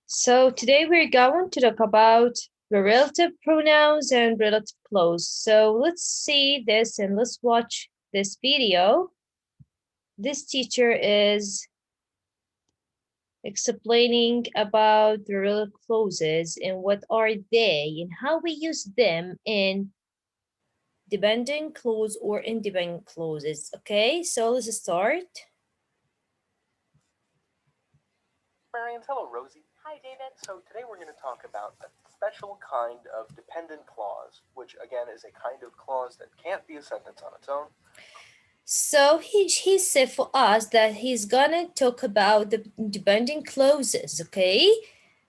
So today we're going to talk about the relative pronouns and relative clause. So let's see this and let's watch this video. This teacher is explaining about the relative clauses and what are they and how we use them in dependent clause or independent clauses. Okay, so let's start. Marianne, hello, Rosie. Hi, David. So today we're going to talk about a special kind of dependent clause, which again is a kind of clause that can't be a sentence on its own. So he said for us that he's gonna talk about the dependent clauses, okay?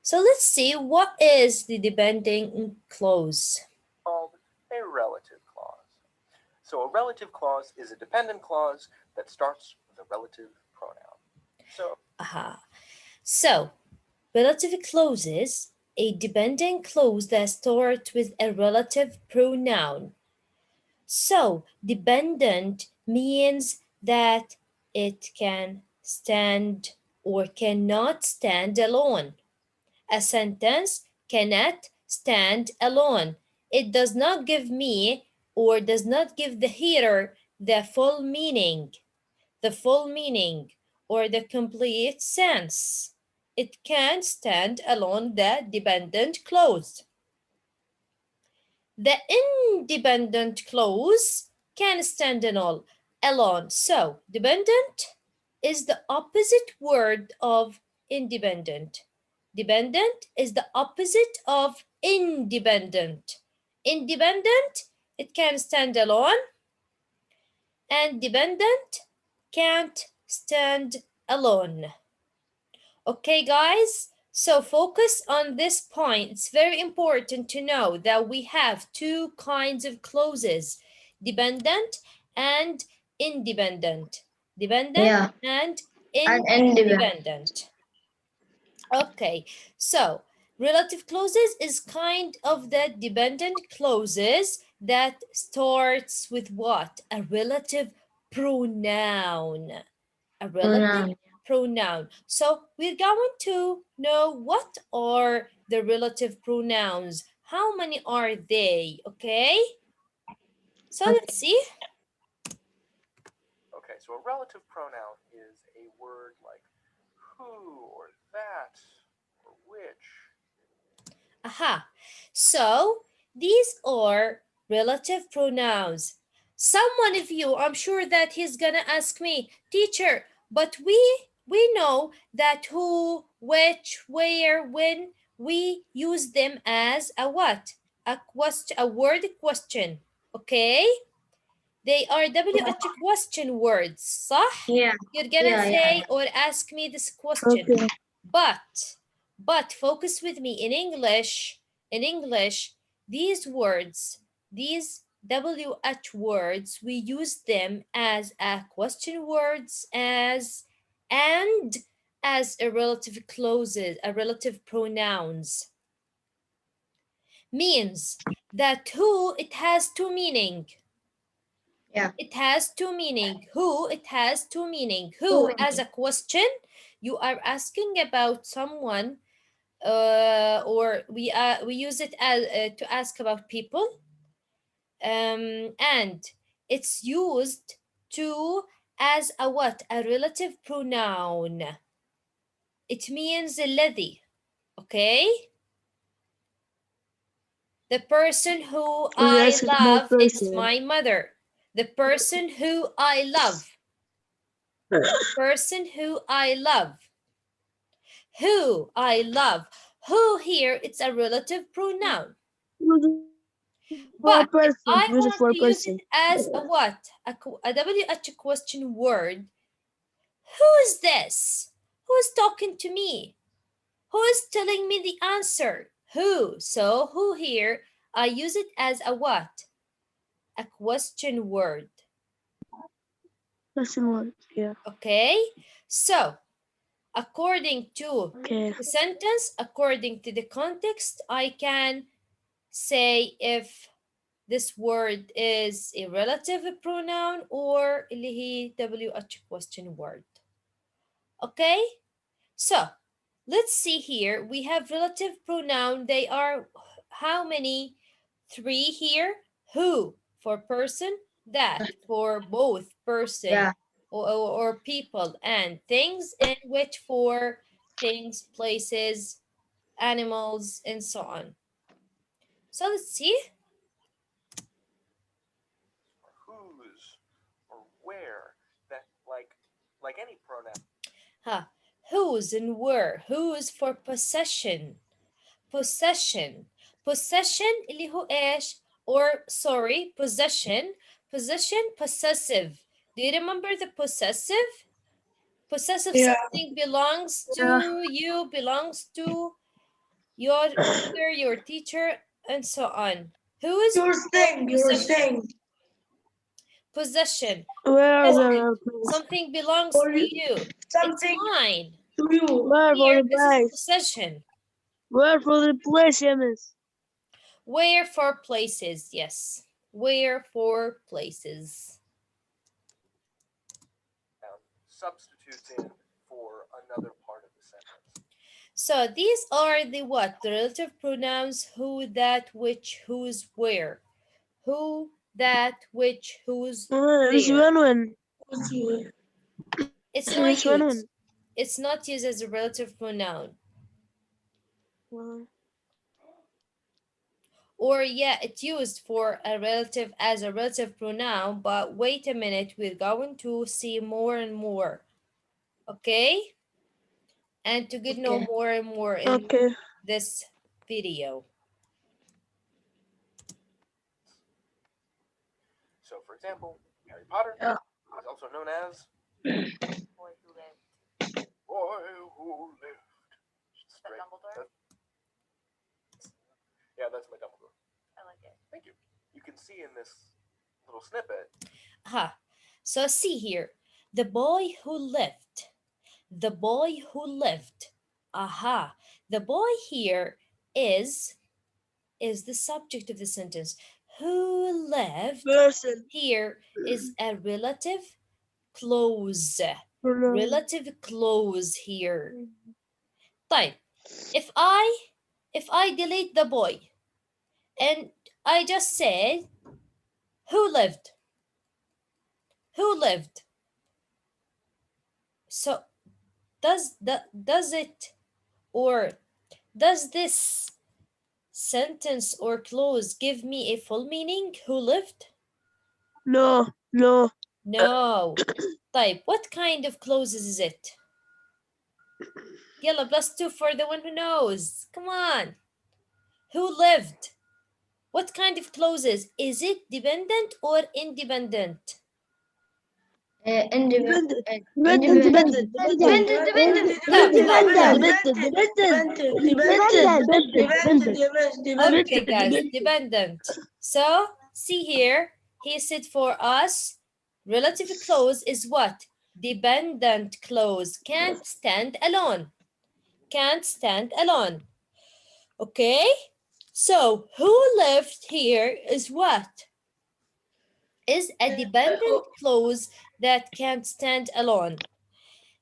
So let's see what is the dependent clause. Called a relative clause. So a relative clause is a dependent clause that starts with a relative pronoun. So relative clauses, a dependent clause that starts with a relative pronoun. So dependent means that it can stand or cannot stand alone. A sentence cannot stand alone. It does not give me or does not give the hearer the full meaning, or the complete sense. It can stand alone, the dependent clause. The independent clause can stand alone. So, dependent is the opposite word of independent. Dependent is the opposite of independent. Independent, it can stand alone, and dependent can't stand alone. Okay, guys? So focus on this point. It's very important to know that we have two kinds of clauses, dependent and independent. Dependent and independent. Okay, so relative clauses is kind of the dependent clauses that starts with what? A relative pronoun. A relative pronoun. So we're going to know what are the relative pronouns. How many are they? Okay. So let's see. Okay, so a relative pronoun is a word like who or that or which. Aha. So these are relative pronouns. Someone of you, I'm sure that he's gonna ask me, teacher, but we know that who, which, where, when, we use them as a what? A question, a word question. Okay? They are WH question words, صح? Yeah. You're gonna say or ask me this question. Okay. But focus with me in English. In English, these words, these WH words, we use them as a question words, as and as a relative clauses, a relative pronouns. Means that who, it has two meaning. Yeah. It has two meaning. Who, it has two meaning. Who, as a question, you are asking about someone, or we use it as to ask about people, and it's used to as a what? A relative pronoun. It means الذي. Okay. The person who We I ask about love, it's person. my mother. The person who I love. The person who I love. Who I love. Who here, it's a relative pronoun. But if I want to use it as a what? A WH question word. Who is this? Who is talking to me? Who is telling me the answer? Who? So who here, I use it as a what? A question word. Question word. Yeah. Okay? So according to Okay. the sentence, according to the context, I can say if this word is a relative pronoun or اللي هي WH question word. Okay? So Let's see here. We have relative pronoun. They are how many? Three here. Who for person, that for both person Yeah. or people and things, and which for things, places, animals, and so on. So let's see. Or whose, or where. That like any pronoun. Huh. Whose and where. Whose for possession. Possession. Possession اللي هو إيش? Or sorry, possession. Possession, possessive. Do you remember the possessive? Possessive, Yeah. something belongs to Yeah. you, belongs to your mother, your teacher, and so on. Whose Your for thing. Your possession? thing. Possession. Where are Possession. the place? Something belongs Or to you. It's something mine. to you. Where for Here, the this is place? possession. Where for the place, Ems? Where for places, yes. Where for places. Substitutes in for another part of the sentence. So these are the what? The relative pronouns who, that, which, whose, where. Who, that, which, whose, مش there. ونون It's not مش used. ونون It's not used as a relative pronoun. Or yeah, it's used for a relative as a relative pronoun, but wait a minute, we're going to see more and more. Okay? And to get know Okay. more and more in Okay. this video. So, for example, Harry Potter is also known as Boy who lived. Boy Who Lived. Straight. Dumbledore? Yeah, that's my Dumbledore. I like it. Thank you. You can see in this little snippet. So see here, the boy who lived. The boy who lived. The boy here is the subject of the sentence. Who lived Person. here is a relative clause. Pronoun. Relative clause here. طيب, if I delete the boy and I just said who lived? Who lived? So does this sentence or clause give me a full meaning? Who lived? No, no. No. طيب, what kind of clauses is it? Yalla, +2 for the one who knows. Come on. Who lived? What kind of clauses? Is it dependent or independent? Dependent. Independent. Okay, guys, dependent. So, see here, he said for us, relative clause is what? Dependent clause. Can't stand alone. Can't stand alone. Okay? So, who lived here is what? Is a dependent clause that can't stand alone.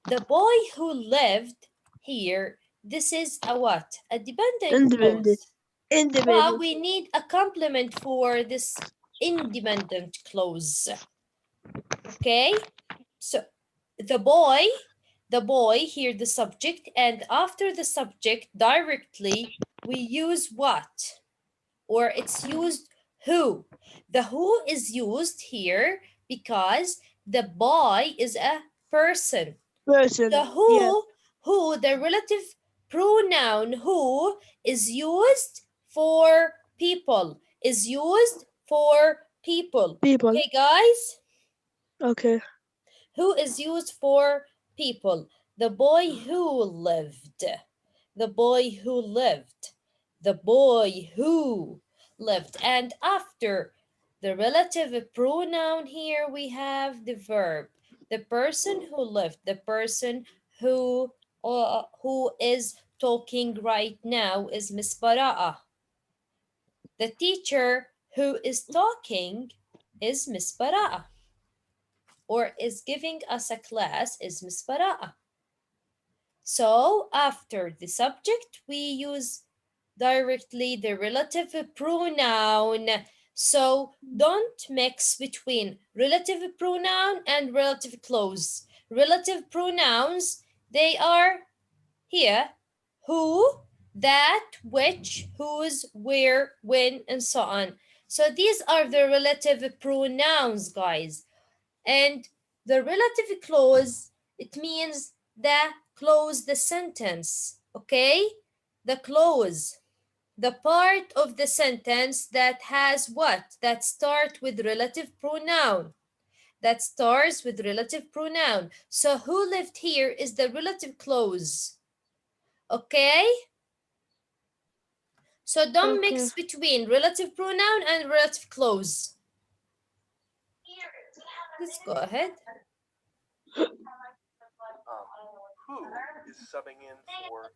The boy who lived here, this is a what? A dependent clause. But Independent. we need a complement for this independent clause. Okay? So the boy here, the subject, and after the subject directly we use what? Or it's used who. The who is used here because the boy is a person. Person. The who, the relative pronoun who is used for people, is used for people. People. Okay, guys? Okay. Who is used for people. The boy who lived. The boy who lived. The boy who lived. And after the relative pronoun here, we have the verb. The person who lived. The person who is talking right now is Miss Baraa. The teacher who is talking is Miss Baraa, or is giving us a class is Miss Baraa. So after the subject, we use directly the relative pronoun. So don't mix between relative pronoun and relative clause. Relative pronouns, they are here who, that, which, whose, where, when, and so on. So these are the relative pronouns, guys. And the relative clause, it means the close the sentence, okay? The clause, the part of the sentence that has what? That start with relative pronoun. That starts with relative pronoun. So who lived here is the relative clause, okay? So don't Okay. mix between relative pronoun and relative clause. Let's go ahead. Who is subbing in for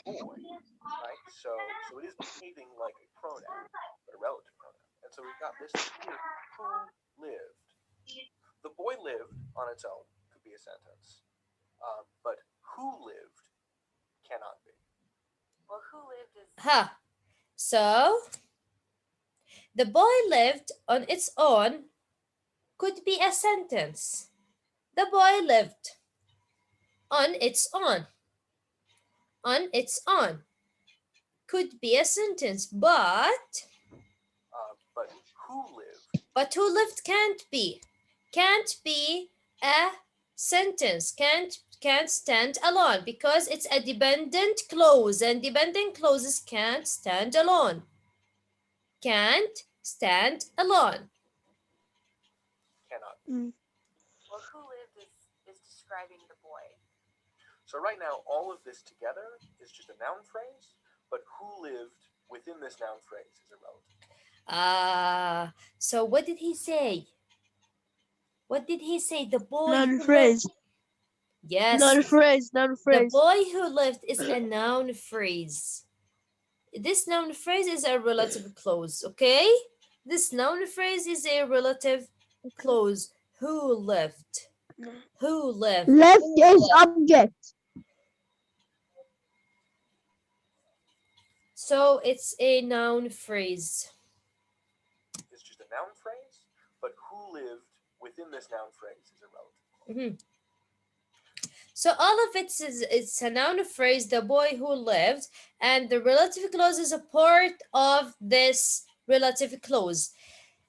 boy, right? So it is behaving like a pronoun, but a relative pronoun. And so we've got listed here who lived. The boy lived on its own could be a sentence, but who lived cannot be. Well, who lived is Ha. So the boy lived on its own could be a sentence. The boy lived on its own. On its own could be a sentence, but who lived? But who lived can't be. Can't be a sentence. Can't stand alone because it's a dependent clause, and dependent clauses can't stand alone. Can't stand alone. Cannot. well, who lived is describing the boy. So right now, all of this together is just a noun phrase, but who lived within this noun phrase is irrelevant. So what did he say? What did he say? The boy Noun who phrase. lived. Yes. Noun phrase. Noun The phrase. boy who lived is a noun phrase. This noun phrase is a relative clause, okay? This noun phrase is a relative clause. Who lived? Who lived? Left is object. So it's a noun phrase. It's just a noun phrase, but who lived within this noun phrase is irrelevant. So all of it is it's a noun phrase, the boy who lived, and the relative clause is a part of this relative clause.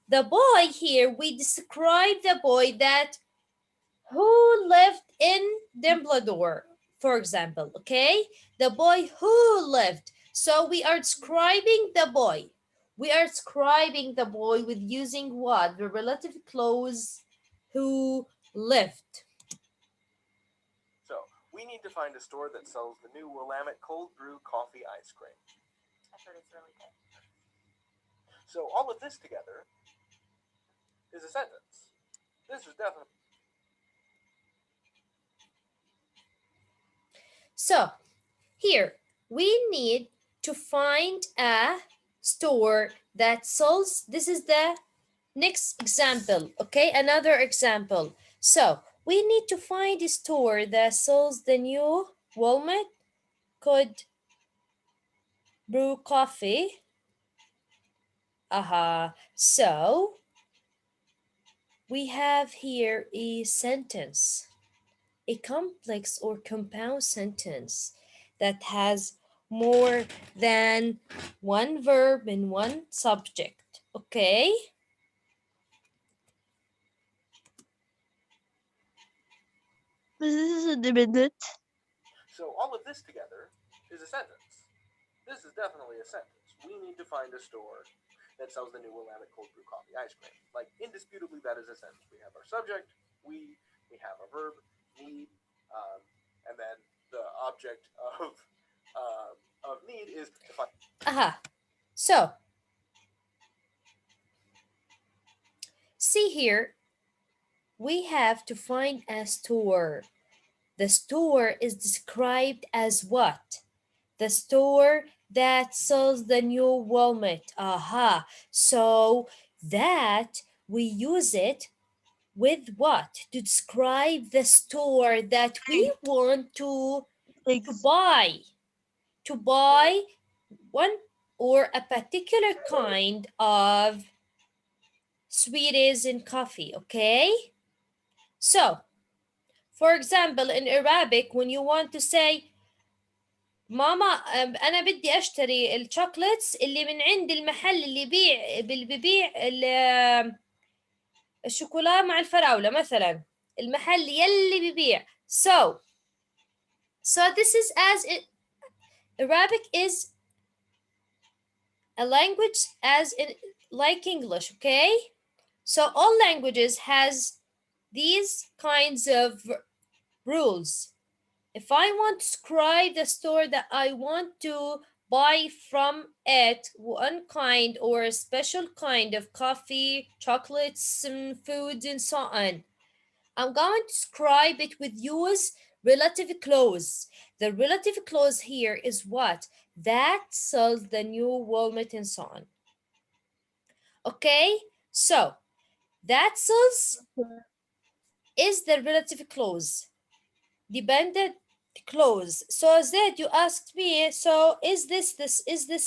The boy here, we describe the boy that who lived in Dumbledore, for example, okay? The boy who lived. So we are describing the boy. We are describing the boy with using what? The relative clause who lived. So we need to find a store that sells the new Willamette cold brew coffee ice cream. I've heard it's really good. So all of this together is a sentence. This is definitely. So here we need to find a store that sells. This is the next example, okay? Another example. So we need to find a store that sells the new Walmart could brew coffee. So we have here a sentence, a complex or compound sentence that has more than one verb and one subject, okay? This is a dependent. So all of this together is a sentence. This is definitely a sentence. We need to find a store that sells the new Willamette cold brew coffee ice cream. Like, indisputably, that is a sentence. We have our subject, we have a verb, need, and then the object of need is to find. So see here, we have to find a store. The store is described as what? The store that sells the new Walmart. So that we use it with what? To describe the store that we want to To Eggs. buy. To buy one or a particular kind of sweeties in coffee, okay? So, for example, in Arabic, when you want to say ماما أنا بدي أشتري الشوكليتس اللي من عند المحل اللي بيبيع الشوكولا مع الفراولة مثلا المحل يلي بيبيع so this is as Arabic is a language as in like English, okay? So all languages has these kinds of rules. If I want to describe the store that I want to buy from it, one kind or a special kind of coffee, chocolates, and foods, and so on, I'm going to describe it with use relative clause. The relative clause here is what? That sells the new walnut and so on. Okay, so that sells is the relative clause. Dependent clause. So Zaid, you asked me, so is this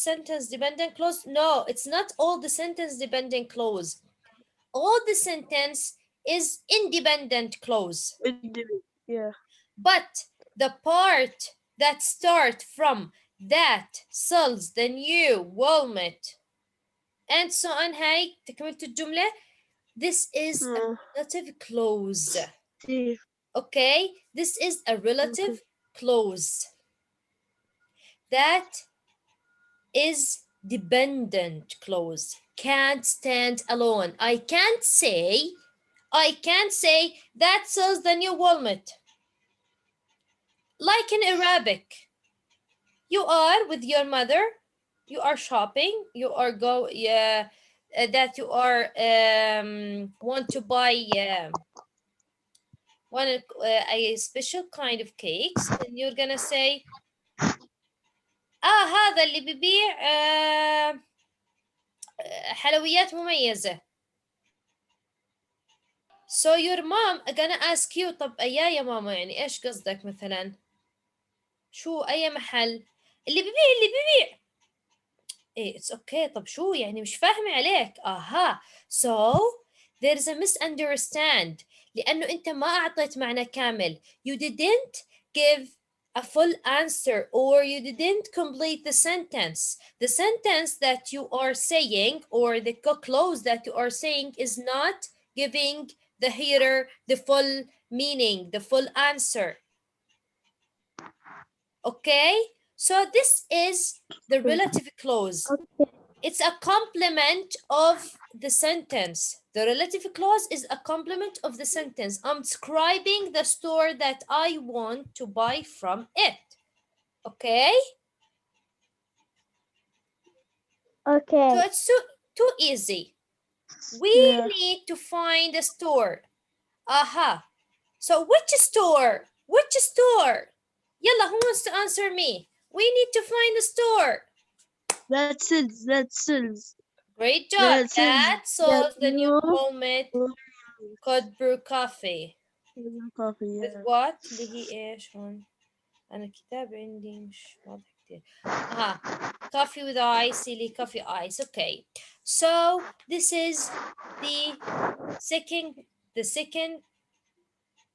sentence dependent clause? No, it's not all the sentence dependent clause. All the sentence is independent clause. Yeah. But the part that start from that sells the new walnut and so on, هاي تكملة الجملة. This is a relative clause. See. Okay, this is a relative clause. That is dependent clause. Can't stand alone. I can't say that sells the new walnut. Like in Arabic, you are with your mother, you are shopping, you are that you are want to buy a special kind of cakes, and you're gonna say هذا اللي ببيع حلويات مميزة. So your mom gonna ask you طب يا ماما يعني ايش قصدك مثلا؟ شو أي محل؟ اللي ببيع إيه it's okay طب شو يعني مش فاهمة عليك. So there's a misunderstand لأنه أنت ما أعطيت معنى كامل. You didn't give a full answer or you didn't complete the sentence. The sentence that you are saying or the clause that you are saying is not giving the hearer the full meaning, the full answer. Okay? So this is the relative clause. It's a complement of the sentence. The relative clause is a complement of the sentence. I'm describing the store that I want to buy from it. Okay? Okay. So it's too easy. We Yeah. need to find a store. So which store? Which store? Yalla, who wants to answer me? We need to find a store. That sells. That sells. Great job. That sells. That solves the new new walnut cold brew coffee. coffee. with Yeah. what اللي هي ايش هون انا الكتاب عندي مش واضح كتير coffee with ice silly coffee ice. Okay, so this is the second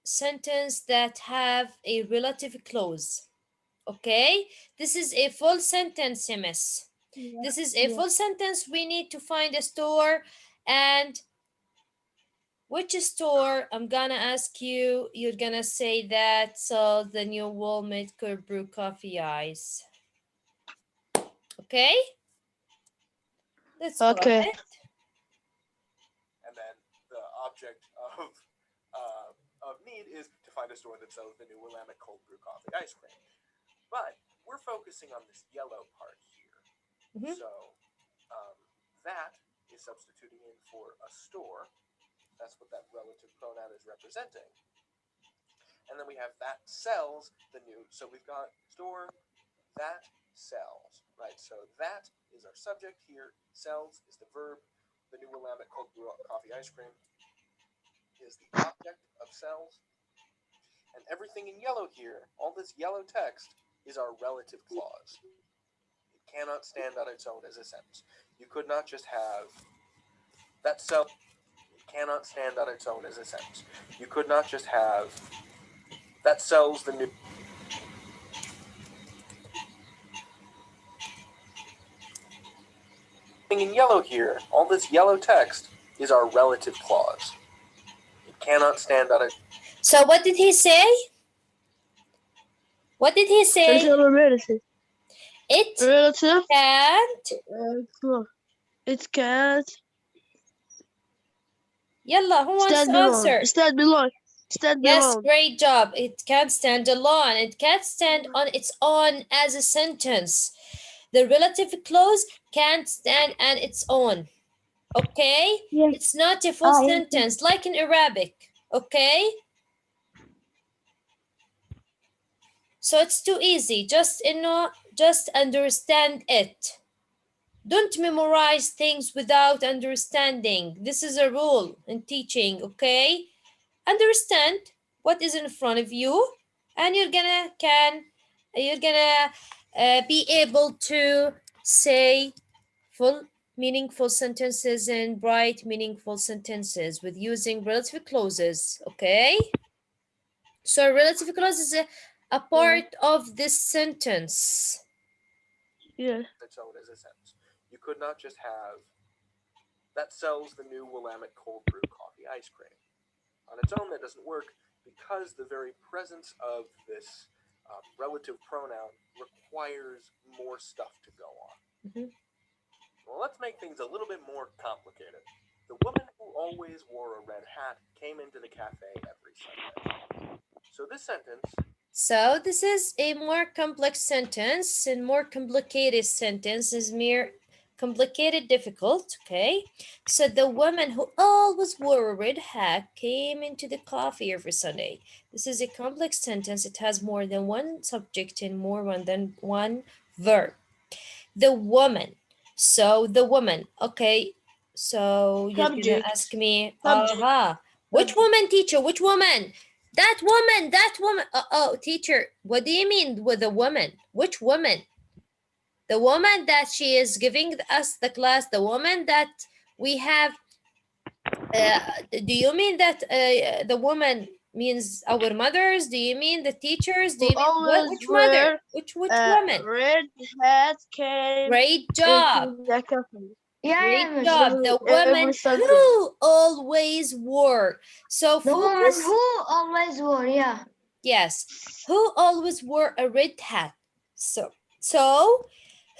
sentence that have a relative clause. Okay, this is a full sentence, Miss. This is a full sentence. We need to find a store, and which store? I'm gonna ask you. You're gonna say that sells the new Walmart cold brew coffee ice. Okay, let's go Okay. ahead. And then the object of need is to find a store that sells the new Willamette cold brew coffee ice cream. But we're focusing on this yellow part here. Mhm. So that is substituting in for a store. That's what that relative pronoun is representing. And then we have that sells the new. So we've got store that sells, right? So that is our subject here. Sells is the verb. The new Willamette cold brew coffee ice cream is the object of sells. And everything in yellow here, all this yellow text, is our relative clause. It cannot stand on its own as a sentence. You could not just have that cell. It cannot stand on its own as a sentence. You could not just have that sells the new. In yellow here, all this yellow text is our relative clause. It cannot stand on its. So what did he say? What did he It's say? a relative. It Relative. can't. Look. It can't Yalla, who wants stand to alone. answer? Stand alone. Stand Yes, alone. great job. It can't stand alone. It can't stand on its own as a sentence. The relative clause can't stand on its own. Okay? Yes. It's not a full yes. sentence like in Arabic. Okay? So it's too easy. Just understand it. Don't memorize things without understanding. This is a rule in teaching, okay? Understand what is in front of you, and you're gonna be able to say full meaningful sentences and write meaningful sentences with using relative clauses, okay? So relative clause is a part of this sentence. Yeah. Its own as a sentence. You could not just have that sells the new Willamette cold brew coffee ice cream. On its own, that doesn't work because the very presence of this relative pronoun requires more stuff to go on. Mhm. Well, let's make things a little bit more complicated. The woman who always wore a red hat came into the cafe every Sunday. So this sentence. So this is a more complex sentence, and more complicated sentence is mere complicated, difficult, okay? So the woman who always wore a red hat came into the coffee every Sunday. This is a complex sentence. It has more than one subject and more than one verb. The woman. So the woman, okay. So you're gonna Subject. ask me, Subject. which woman, teacher? Which woman? That woman, that woman. Oh, teacher, what do you mean with the woman? Which woman? The woman that she is giving us the class, the woman that we have. Do you mean that the woman means our mothers? Do you mean the teachers? Do Who you mean what? always Which mother? wear Which a woman? red hat came Great job. into the cafe. Yeah, Great Miss. job. The Every woman Sunday. who always wore. So The woman focus. who always wore, yeah. Yes. Who always wore a red hat. So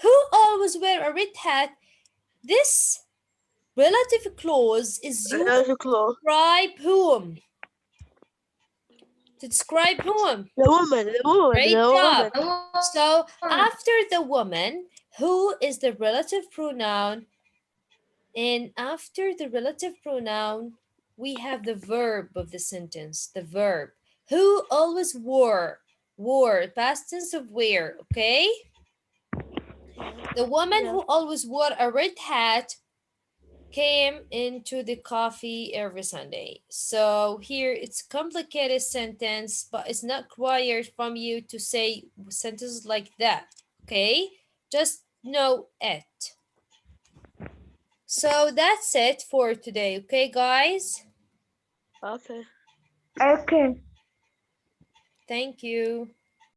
who always wear a red hat? This relative clause is used Relative clause. to describe whom? To describe whom? The woman. The woman. Great The job. woman. So after the woman, who is the relative pronoun? And after the relative pronoun, we have the verb of the sentence, the verb. Who always wore? Wore, past tense of wear, okay? The woman Yeah. who always wore a red hat came into the coffee every Sunday. So here it's complicated sentence, but it's not required from you to say sentences like that, okay? Just know it. So that's it for today, okay, guys? Okay. Okay. Thank you.